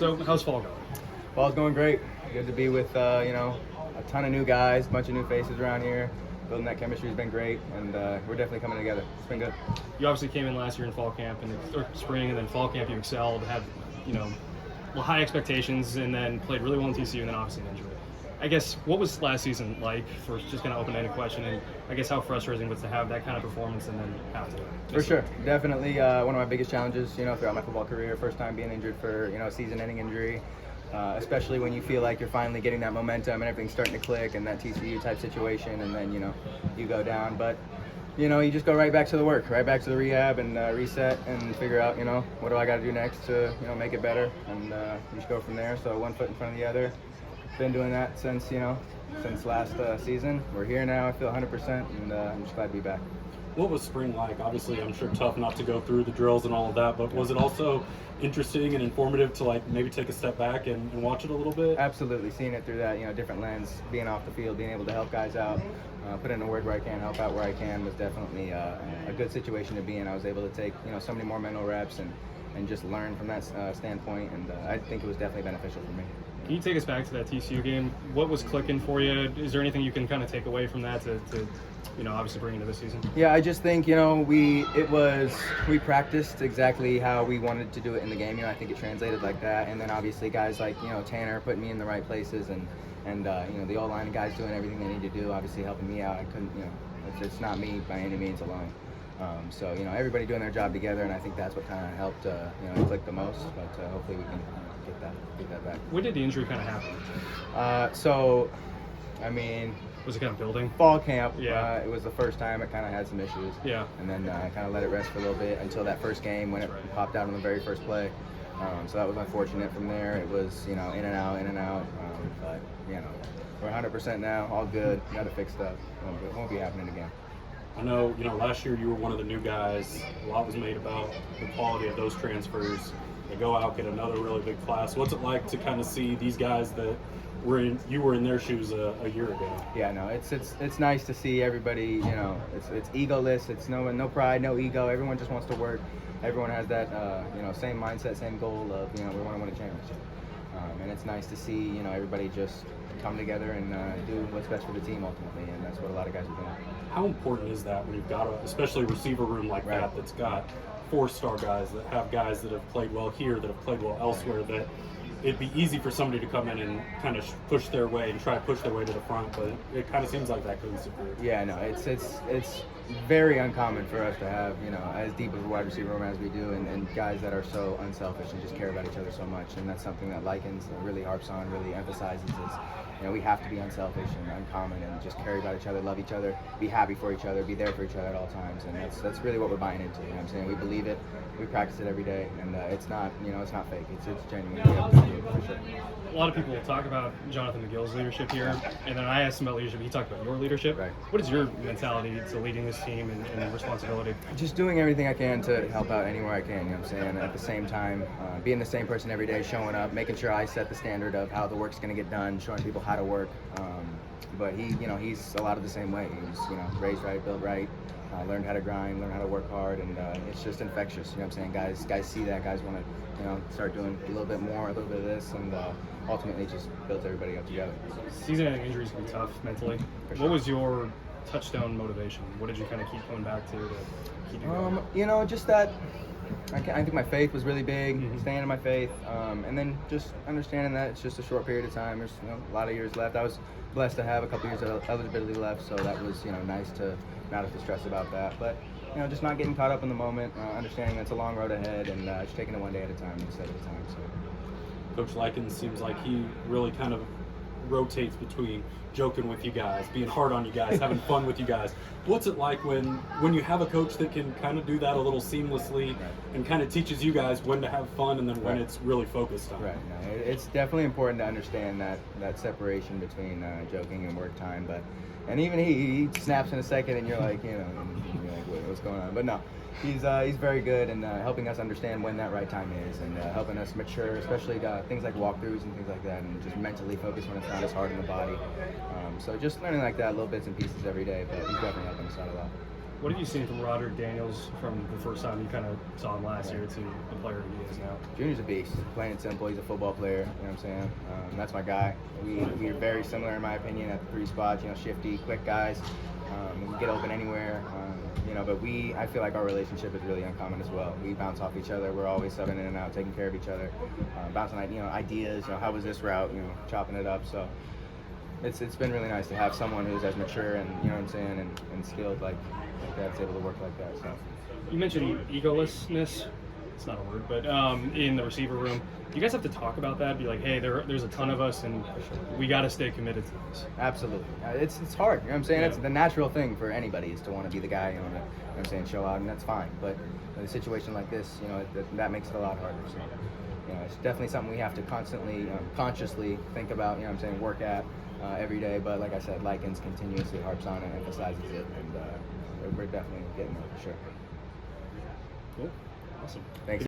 So how's fall going? Fall's going great. Good to be with a ton of new guys, a bunch of new faces around here. Building that chemistry has been great, and we're definitely coming together. It's been good. You obviously came in last year in fall camp or spring, and then fall camp you excelled, had high expectations, and then played really well in TCU, and then obviously an injury. I guess what was last season like? For just kind of open-ended question, and I guess how frustrating was to have that kind of performance and then have to. For sure, definitely one of my biggest challenges, throughout my football career. First time being injured for a season-ending injury. Especially when you feel like you're finally getting that momentum and everything's starting to click and that TCU type situation, and then you go down. But you just go right back to the work, right back to the rehab, and reset and figure out what do I got to do next to make it better, and you just go from there. So one foot in front of the other. Been doing that since last season. We're here now. I feel 100%, and I'm just glad to be back. What was spring like? Obviously, I'm sure tough not to go through the drills and all of that, but was it also interesting and informative to maybe take a step back and watch it a little bit? Absolutely, seeing it through that different lens, being off the field, being able to help guys out, put in the work where I can, help out where I can, was definitely a good situation to be in. I was able to take so many more mental reps and just learn from that standpoint, and I think it was definitely beneficial for me. Can you take us back to that TCU game? What was clicking for you? Is there anything you can kind of take away from that to obviously bring into this season? Yeah, I just think we practiced exactly how we wanted to do it in the game. I think it translated like that, and then obviously guys like Tanner putting me in the right places, and the O-line and guys doing everything they need to do, obviously helping me out. I couldn't, it's not me by any means alone. So everybody doing their job together, and I think that's what kind of helped click the most. But hopefully we can get that back. When did the injury kind of happen? Was it kind of building? Fall camp. Yeah. It was the first time it kind of had some issues. Yeah. And then I kind of let it rest for a little bit until that first game when it popped out on the very first play. So that was unfortunate. From there, it was in and out. But we're 100% now, all good. Got to fix stuff. It won't be happening again. I know, last year you were one of the new guys. A lot was made about the quality of those transfers. They go out, get another really big class. What's it like to kind of see these guys that you were in their shoes a year ago? Yeah, no, it's nice to see everybody. It's egoless. It's no pride, no ego. Everyone just wants to work. Everyone has that same mindset, same goal of we want to win a championship. And it's nice to see everybody just come together and do what's best for the team ultimately, and that's what a lot of guys are doing. How important is that when you've got especially a receiver room like that that's got 4-star guys, that have guys that have played well here, that have played well elsewhere, that it'd be easy for somebody to come in and kind of push their way and try to push their way to the front, but it kind of seems like that could disappear. Yeah, no, it's very uncommon for us to have as deep of a wide receiver room as we do, and guys that are so unselfish and just care about each other so much, and that's something that Likens really harps on, really emphasizes is we have to be unselfish and uncommon and just care about each other, love each other, be happy for each other, be there for each other at all times, and that's really what we're buying into. You know what I'm saying? We believe it, we practice it every day, and it's not it's not fake. It's genuine. We have to do it for sure. A lot of people talk about Jonathan McGill's leadership here, and then I asked him about leadership. He talked about your leadership. Right. What is your mentality to leading this team and responsibility? Just doing everything I can to help out anywhere I can, you know what I'm saying? At the same time, being the same person every day, showing up, making sure I set the standard of how the work's going to get done, showing people how to work. But he's a lot of the same way. He was, raised right, built right, learned how to grind, learned how to work hard, and it's just infectious, you know what I'm saying? Guys see that, guys want to, start doing a little bit more, a little bit of this, and ultimately just builds everybody up together. Season-ending injuries can be tough mentally. Sure. What was your Touchstone motivation? What did you kind of keep coming back to keep you going? Just that I think my faith was really big, staying in my faith, and then just understanding that it's just a short period of time. There's a lot of years left. I was blessed to have a couple years of eligibility left, so that was nice to not have to stress about that. But just not getting caught up in the moment, understanding that it's a long road ahead, and just taking it one day at a time, one step at a time. So. Coach Likens seems like he really kind of rotates between joking with you guys, being hard on you guys, having fun with you guys. What's it like when you have a coach that can kind of do that a little seamlessly and kind of teaches you guys when to have fun and then when it's really focused on? Right. No, it's definitely important to understand that separation between joking and work time. And even he snaps in a second, and you're like, and you're like, what's going on? But no. He's very good in helping us understand when that right time is, and helping us mature, especially things like walkthroughs and things like that, and just mentally focus when it's not as hard on the body. So just learning like that, little bits and pieces every day, but he's definitely helping us out a lot. What have you seen from Roderick Daniels from the first time you kind of saw him last year to the player he is now? Junior's a beast, plain and simple. He's a football player, you know what I'm saying? That's my guy. We are very similar, in my opinion, at the 3 spots, shifty, quick guys. We can get open anywhere, but I feel like our relationship is really uncommon as well. We bounce off each other. We're always subbing in and out, taking care of each other, bouncing ideas, how was this route, chopping it up. So it's been really nice to have someone who's as mature and, and skilled like that's able to work like that. So you mentioned egolessness. It's not a word, but in the receiver room, you guys have to talk about that. Be like, hey, there's a ton of us, and we got to stay committed to this. Absolutely, it's hard. You know what I'm saying? Yeah. It's the natural thing for anybody is to want to be the guy, show out, and that's fine. But in a situation like this, that makes it a lot harder. So, it's definitely something we have to constantly, consciously think about. Work at every day. But like I said, Likens continuously harps on and emphasizes it, and we're definitely getting there for sure. Cool, awesome. Thanks.